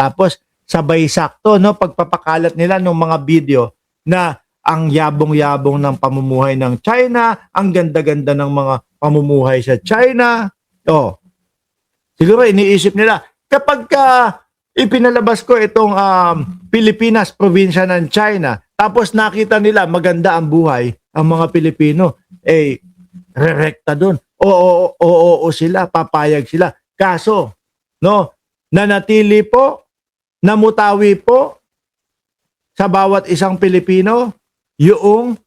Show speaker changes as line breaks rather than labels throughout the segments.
Tapos sabay sakto, no, pagpapakalat nila ng mga video na ang yabong-yabong ng pamumuhay ng China, ang ganda-ganda ng mga pamumuhay sa China. Oh, siguro iniisip nila, kapag ipinalabas ko itong Pilipinas, probinsya ng China, tapos nakita nila maganda ang buhay, ang mga Pilipino, rerekta doon. Oo sila, papayag sila. Kaso, no, nanatili po, namutawi po sa bawat isang Pilipino yung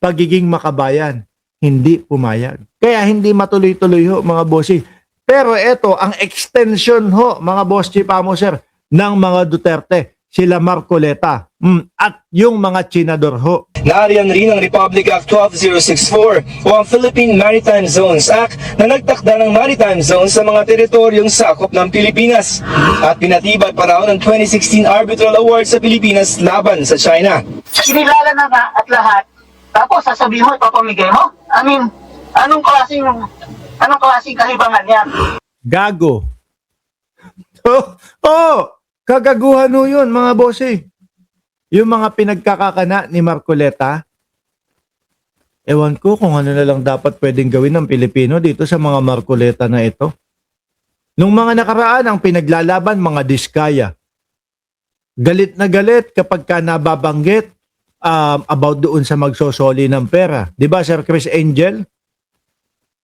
pagiging makabayan. Hindi pumayag. Kaya hindi matuloy-tuloy ho, mga bossy. Pero ito, ang extension ho, mga boss chief amo sir, ng mga Duterte, sila Marcoleta, at yung mga Chinador ho.
Naariyan rin ang Republic Act 12064 o ang Philippine Maritime Zones Act na nagtakda ng maritime zones sa mga teritoryong sakop ng Pilipinas at pinatibay pa raw ng 2016 Arbitral Award sa Pilipinas laban sa China.
Sinilala na at lahat, tapos sasabihin mo, ipapamigay mo? I mean, anong klaseng kahibangan yan?
Gago. Kagaguhan ho yun, mga bossy. Yung mga pinagkakakana ni Marcoleta, ewan ko kung ano na lang dapat pwedeng gawin ng Pilipino dito sa mga Marcoleta na ito. Nung mga nakaraan, ang pinaglalaban, mga diskaya. Galit na galit kapag ka nababanggit about doon sa magsosoli ng pera. Diba, Sir Chris Angel?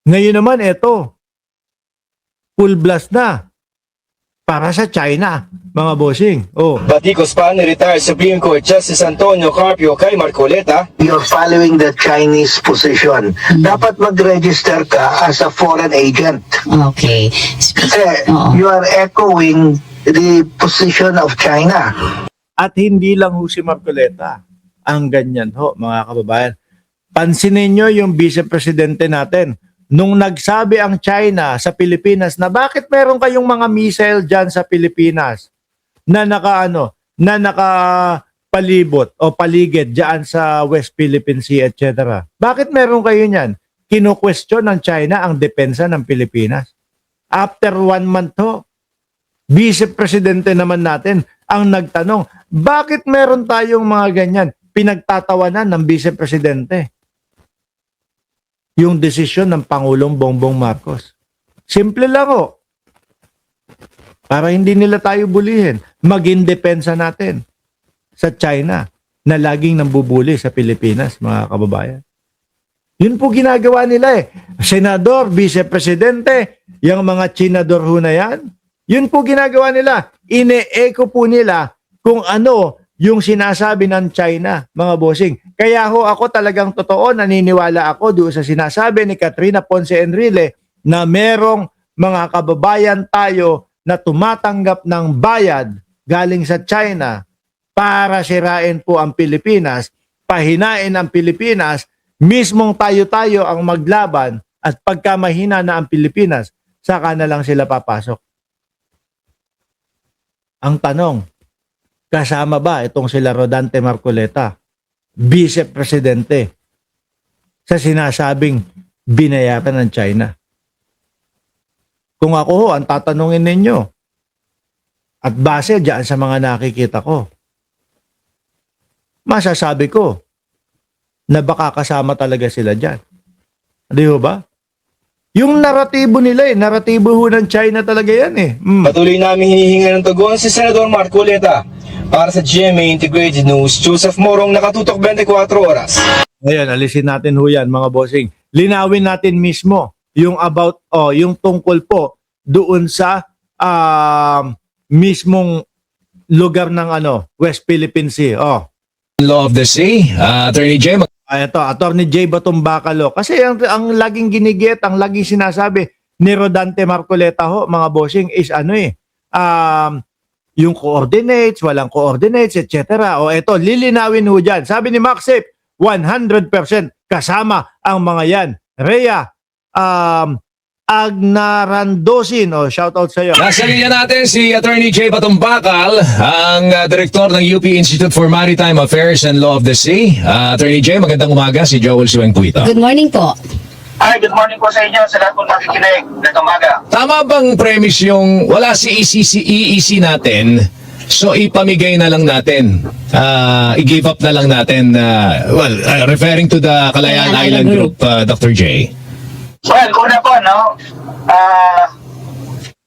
Ngayon naman, ito. Full blast na. Para sa China, mga bossing.
Batikos pa ni retired Supreme Court Justice Antonio Carpio kay Marcoleta.
You're following the Chinese position. Dapat mag-register ka as a foreign agent.
Okay.
Kasi you are echoing the position of China.
At hindi lang ho si Marcoleta ang ganyan ho, mga kababayan. Pansinin nyo yung vice-presidente natin. Nung nagsabi ang China sa Pilipinas na bakit meron kayong mga missile dyan sa Pilipinas na nakapalibot o paligid dyan sa West Philippine Sea, etc. Bakit meron kayo niyan? Kino-question ng China ang depensa ng Pilipinas. After 1 month ho, vice-presidente naman natin ang nagtanong, bakit meron tayong mga ganyan? Pinagtatawanan ng vice-presidente yung desisyon ng Pangulong Bongbong Marcos. Simple lang ho. Para hindi nila tayo bulihin, maging depensa natin sa China na laging nambubuli sa Pilipinas, mga kababayan. Yun po ginagawa nila Senador, Vice-Presidente, yung mga Chinador ho na yan, yun po ginagawa nila. Ine-echo po nila kung ano yung sinasabi ng China, mga bossing. Kaya ho ako talagang totoo, naniniwala ako doon sa sinasabi ni Katrina Ponce Enrile na merong mga kababayan tayo na tumatanggap ng bayad galing sa China para sirain po ang Pilipinas, pahinain ang Pilipinas, mismong tayo-tayo ang maglaban at pagka mahina na ang Pilipinas, saka na lang sila papasok. Ang tanong, kasama ba itong sila Rodante Marcoleta, vice-presidente, sa sinasabing binayaran ng China? Kung ako ho, ang tatanungin ninyo, at base dyan sa mga nakikita ko, masasabi ko na baka kasama talaga sila dyan. Di ba? Yung naratibo nila naratibo ho ng China talaga yan
Patuloy namin hinihinga ng tugon si Senador Marcoleta. Para sa GMA Integrated News, Joseph Morong, nakatutok 24 oras.
Ngayon, alisin natin ho yan, mga bossing. Linawin natin mismo yung about, yung tungkol po doon sa mismong lugar ng West Philippine Sea.
Law of the Sea, Attorney J.
Ito, Attorney J. Batumbacalo. Kasi ang laging ginigit, ang laging sinasabi ni Rodante Marcoleta ho, mga bossing, is yung coordinates, walang coordinates, etc. Ito, lilinawin ho dyan. Sabi ni Maxip, 100% kasama ang mga yan. Rhea, Agnarandosin, shoutout sa iyo.
Nasa linya natin si Attorney J. Batumbakal, ang Direktor ng UP Institute for Maritime Affairs and Law of the Sea. Attorney J, magandang umaga. Si Joel Siweng po ito.
Good morning po.
Hi, good morning po sa inyo, sa lahat po nakikinig. Gandang umaga.
Tama bang premise yung wala si EEC natin, so ipamigay na lang natin, i-give up na lang natin, referring to the Kalayaan Island Group, Dr. J?
Well, una po, no?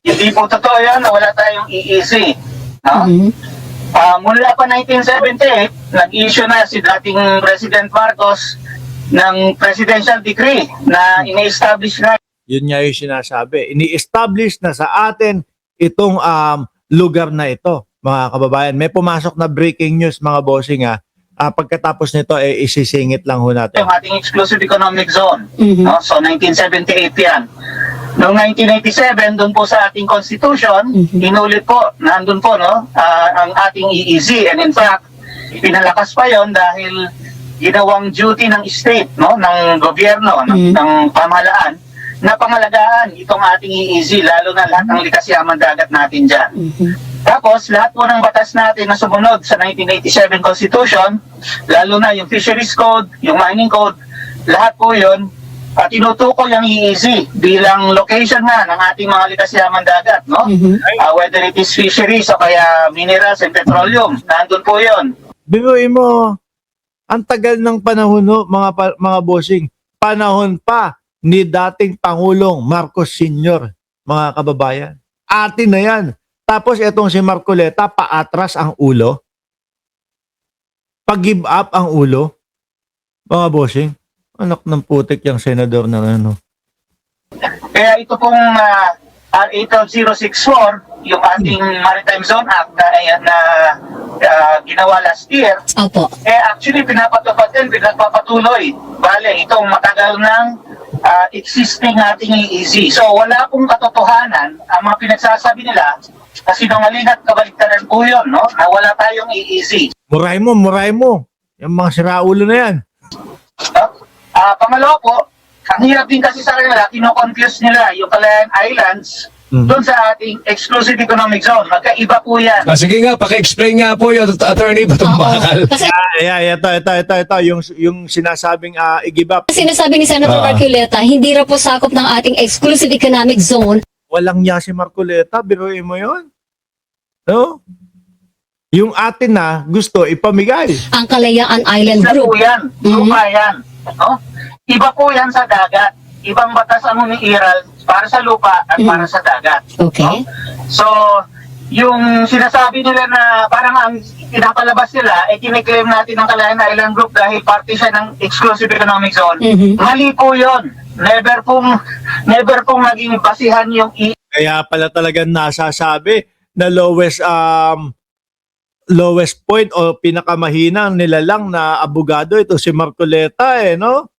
Hindi po totoo yan na wala tayong EEC. No? Mula pa 1978, nag-issue na si dating President Marcos ng presidential decree na ini-establish na
Yun nga yung sinasabi. Ini-establish na sa atin itong lugar na ito, mga kababayan. May pumasok na breaking news, mga bossing ha. Pagkatapos nito, isisingit lang ho natin.
yung ating exclusive economic zone. No? So, 1978 yan. Noong 1987, doon po sa ating constitution, inulit po, nandun po, no, ang ating EEZ. And in fact, pinalakas pa yon dahil ginawang duty ng state, no, ng gobyerno, ng pamahalaan, na pangalagaan itong ating EEZ, lalo na lahat ng likas yaman dagat natin dyan. Tapos, lahat po ng batas natin na sumunod sa 1987 Constitution, lalo na yung Fisheries Code, yung Mining Code, lahat po yun, tinutukoy ang EEZ bilang location nga ng ating mga likas yaman dagat, no? Whether it is fisheries o kaya minerals and petroleum, nandun po yun.
Biruin mo, ang tagal ng panahon no, mga bossing. Panahon pa ni dating Pangulong Marcos Sr., mga kababayan. Atin na yan. Tapos itong si Marcoleta, paatras ang ulo. Pag-give up ang ulo. Mga bossing, anak ng putik yung senador na ano.
Kaya ito pong RA 12064, yung ating Maritime Zone Act na ginawa last year, actually pinapatupad din, pinagpapatuloy. Bale, itong matagal ng existing ating EEZ. So wala pong katotohanan ang mga pinagsasabi nila na sinungaling at kabaligtaran po yun, no? Na wala tayong EEZ.
Muray mo. Yung mga siraulo na yan.
Pangalawa po, ang hirap din kasi sa kanila, kino-confuse nila yung Kalayaan Islands doon sa ating exclusive economic zone. Magkaiba po yan.
Sige nga, paki-explain nga po yun, Attorney Batong Bakal.
Ito. Yung sinasabing i-give up.
Sinasabi ni Senator Marcoleta, hindi raw po sakop ng ating exclusive economic zone.
Walang niya si Marcoleta, biruin mo yun. No? Yung atin na gusto ipamigay.
Ang Kalayaan Island
Isa
Group.
po yan. Lupa yan. No? Iba po yan sa dagat. Ibang batas ang umiiral para sa lupa at para sa dagat.
Okay.
No? So, yung sinasabi nila na parang ang pinapalabas nila, kiniklaim natin ng Kalayaan Island Group dahil parte siya ng exclusive economic zone. Mali po yun. Never pong naging basihan yung
Kaya pala talagang nasasabi na lowest point o pinakamahinang nilalang na abogado ito si Marcoleta no?